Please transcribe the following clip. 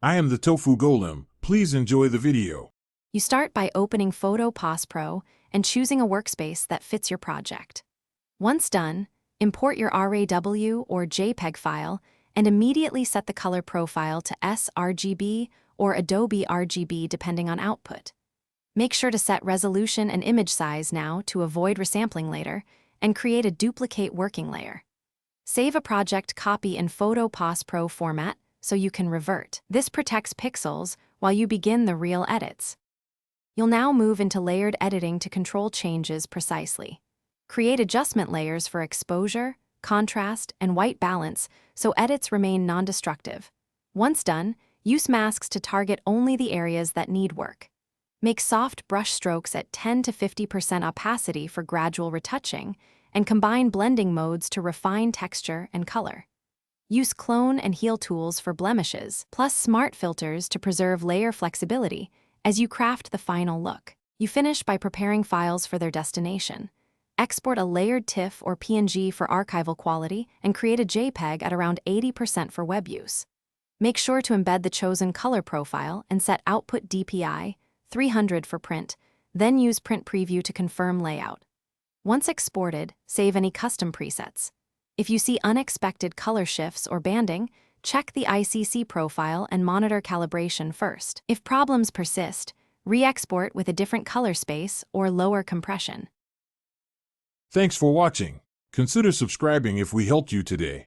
I am the Tofu Golem. Please enjoy the video. You start by opening Photo Pos Pro and choosing a workspace that fits your project. Once done, import your RAW or JPEG file and immediately set the color profile to sRGB or Adobe RGB depending on output. Make sure to set resolution and image size now to avoid resampling later, and create a duplicate working layer. Save a project copy in Photo Pos Pro format so you can revert. This protects pixels while you begin the real edits. You'll now move into layered editing to control changes precisely. Create adjustment layers for exposure, contrast, and white balance so edits remain non-destructive. Once done, use masks to target only the areas that need work. Make soft brush strokes at 10 to 50% opacity for gradual retouching, and combine blending modes to refine texture and color. Use clone and heal tools for blemishes, plus smart filters to preserve layer flexibility as you craft the final look. You finish by preparing files for their destination. Export a layered TIFF or PNG for archival quality and create a JPEG at around 80% for web use. Make sure to embed the chosen color profile and set output DPI 300 for print, then use Print Preview to confirm layout. Once exported, save any custom presets. If you see unexpected color shifts or banding, check the ICC profile and monitor calibration first. If problems persist, re-export with a different color space or lower compression. Thanks for watching. Consider subscribing if we helped you today.